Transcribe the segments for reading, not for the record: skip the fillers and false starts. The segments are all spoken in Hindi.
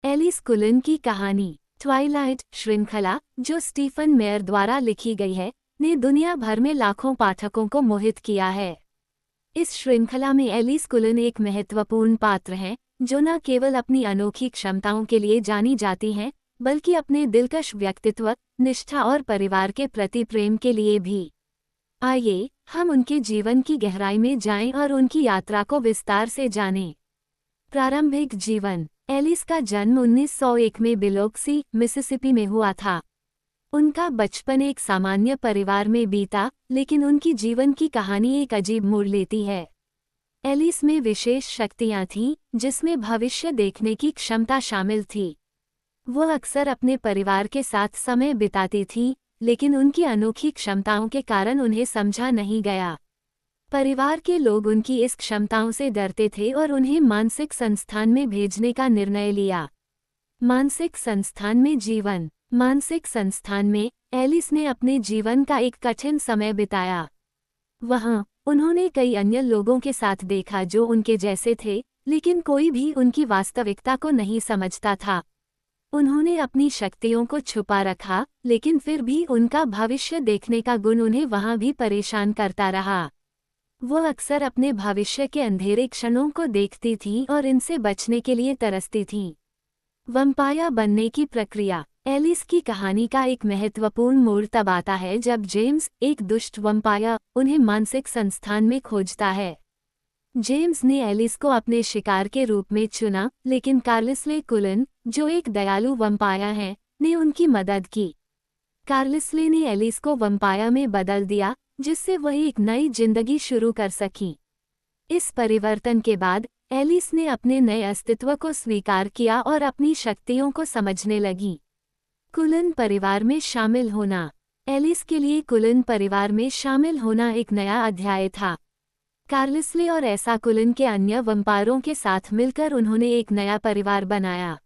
एलिस कुलन की कहानी ट्वाइलाइट श्रृंखला, जो स्टीफन मेयर द्वारा लिखी गई है, ने दुनिया भर में लाखों पाठकों को मोहित किया है। इस श्रृंखला में एलिस कुलन एक महत्वपूर्ण पात्र हैं, जो न केवल अपनी अनोखी क्षमताओं के लिए जानी जाती हैं, बल्कि अपने दिलकश व्यक्तित्व, निष्ठा और परिवार के प्रति प्रेम के लिए भी। आइए हम उनके जीवन की गहराई में जाएं और उनकी यात्रा को विस्तार से जानें। प्रारंभिक जीवन। एलिस का जन्म 1901 में बिलोक्सी, मिसिसिपी में हुआ था। उनका बचपन एक सामान्य परिवार में बीता, लेकिन उनकी जीवन की कहानी एक अजीब मोड़ लेती है। एलिस में विशेष शक्तियां थीं, जिसमें भविष्य देखने की क्षमता शामिल थी। वो अक्सर अपने परिवार के साथ समय बिताती थीं, लेकिन उनकी अनोखी क्षमताओं के कारण उन्हें समझा नहीं गया। परिवार के लोग उनकी इस क्षमताओं से डरते थे और उन्हें मानसिक संस्थान में भेजने का निर्णय लिया। मानसिक संस्थान में जीवन। मानसिक संस्थान में एलिस ने अपने जीवन का एक कठिन समय बिताया। वहाँ उन्होंने कई अन्य लोगों के साथ देखा जो उनके जैसे थे, लेकिन कोई भी उनकी वास्तविकता को नहीं समझता था। उन्होंने अपनी शक्तियों को छुपा रखा, लेकिन फिर भी उनका भविष्य देखने का गुण उन्हें वहाँ भी परेशान करता रहा। वो अक्सर अपने भविष्य के अंधेरे क्षणों को देखती थीं और इनसे बचने के लिए तरसती थीं। वम्पायर बनने की प्रक्रिया। एलिस की कहानी का एक महत्वपूर्ण मोड़ तब आता है जब जेम्स, एक दुष्ट वम्पायर, उन्हें मानसिक संस्थान में खोजता है। जेम्स ने एलिस को अपने शिकार के रूप में चुना, लेकिन कार्लिसले कुलन, जो एक दयालु वम्पायर हैं, ने उनकी मदद की। कार्लिसले ने एलिस को वम्पायर में बदल दिया, जिससे वह एक नई जिंदगी शुरू कर सकी। इस परिवर्तन के बाद एलिस ने अपने नए अस्तित्व को स्वीकार किया और अपनी शक्तियों को समझने लगी। कुलन परिवार में शामिल होना। एलिस के लिए कुलन परिवार में शामिल होना एक नया अध्याय था। कार्लिसले और ऐसा कुलन के अन्य वम्पायरों के साथ मिलकर उन्होंने एक नया परिवार बनाया।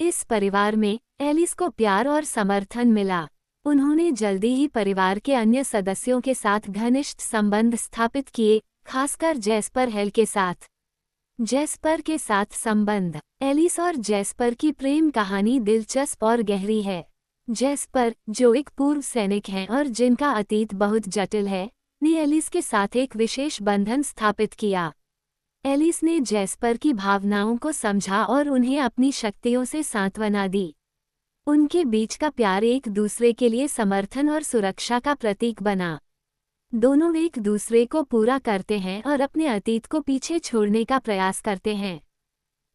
इस परिवार में एलिस को प्यार और समर्थन मिला। उन्होंने जल्दी ही परिवार के अन्य सदस्यों के साथ घनिष्ठ संबंध स्थापित किए, खासकर जैस्पर हेल के साथ। जैस्पर के साथ संबंध। एलिस और जैस्पर की प्रेम कहानी दिलचस्प और गहरी है। जैस्पर, जो एक पूर्व सैनिक हैं और जिनका अतीत बहुत जटिल है, ने एलिस के साथ एक विशेष बंधन स्थापित किया। एलिस ने जैस्पर की भावनाओं को समझा और उन्हें अपनी शक्तियों से सांत्वना दी। उनके बीच का प्यार एक दूसरे के लिए समर्थन और सुरक्षा का प्रतीक बना। दोनों एक दूसरे को पूरा करते हैं और अपने अतीत को पीछे छोड़ने का प्रयास करते हैं।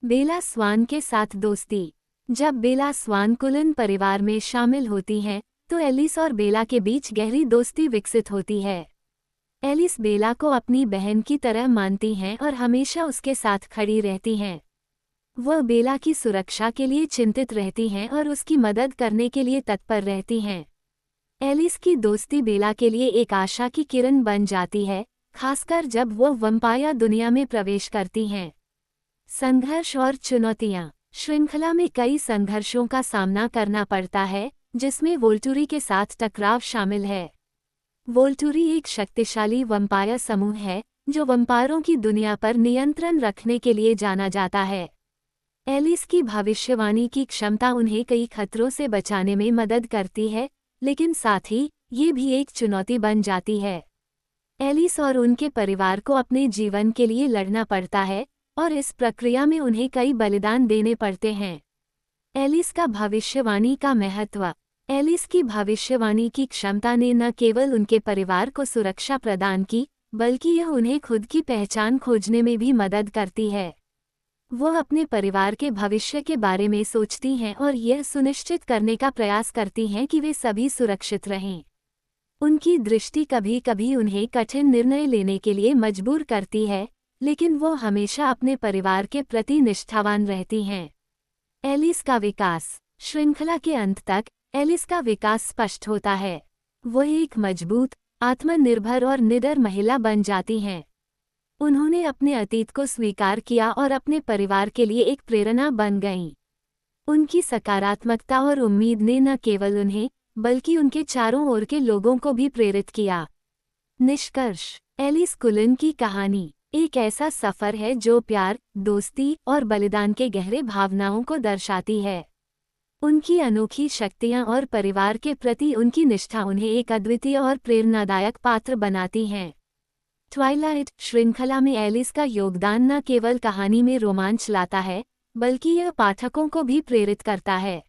बेला स्वान के साथ दोस्ती। जब बेला स्वान कुलन परिवार में शामिल होती हैं, तो एलिस और बेला के बीच गहरी दोस्ती विकसित होती है। एलिस बेला को अपनी बहन की तरह मानती हैं और हमेशा उसके साथ खड़ी रहती हैं। वह बेला की सुरक्षा के लिए चिंतित रहती हैं और उसकी मदद करने के लिए तत्पर रहती हैं। एलिस की दोस्ती बेला के लिए एक आशा की किरण बन जाती है, खासकर जब वह वम्पायर दुनिया में प्रवेश करती हैं। संघर्ष और चुनौतियाँ। श्रृंखला में कई संघर्षों का सामना करना पड़ता है, जिसमें वोल्टुरी के साथ टकराव शामिल है। वोल्टुरी एक शक्तिशाली वम्पायर समूह है, जो वम्पायरों की दुनिया पर नियंत्रण रखने के लिए जाना जाता है। एलिस की भविष्यवाणी की क्षमता उन्हें कई खतरों से बचाने में मदद करती है, लेकिन साथ ही ये भी एक चुनौती बन जाती है। एलिस और उनके परिवार को अपने जीवन के लिए लड़ना पड़ता है, और इस प्रक्रिया में उन्हें कई बलिदान देने पड़ते हैं। एलिस का भविष्यवाणी का महत्व। एलिस की भविष्यवाणी की क्षमता ने न केवल उनके परिवार को सुरक्षा प्रदान की, बल्कि यह उन्हें खुद की पहचान खोजने में भी मदद करती है। वह अपने परिवार के भविष्य के बारे में सोचती हैं और यह सुनिश्चित करने का प्रयास करती हैं कि वे सभी सुरक्षित रहें। उनकी दृष्टि कभी कभी उन्हें कठिन निर्णय लेने के लिए मजबूर करती है, लेकिन वो हमेशा अपने परिवार के प्रति निष्ठावान रहती हैं। एलिस का विकास। श्रृंखला के अंत तक एलिस का विकास स्पष्ट होता है। वह एक मजबूत, आत्मनिर्भर और निडर महिला बन जाती हैं। उन्होंने अपने अतीत को स्वीकार किया और अपने परिवार के लिए एक प्रेरणा बन गईं। उनकी सकारात्मकता और उम्मीद ने न केवल उन्हें, बल्कि उनके चारों ओर के लोगों को भी प्रेरित किया। निष्कर्ष। एलिस कुलन की कहानी। एक ऐसा सफ़र है जो प्यार, दोस्ती और बलिदान के गहरे भावनाओं को दर्शाती है। उनकी अनोखी शक्तियाँ और परिवार के प्रति उनकी निष्ठा उन्हें एक अद्वितीय और प्रेरणादायक पात्र बनाती हैं। ट्वाइलाइट श्रृंखला में एलिस का योगदान न केवल कहानी में रोमांच लाता है, बल्कि यह पाठकों को भी प्रेरित करता है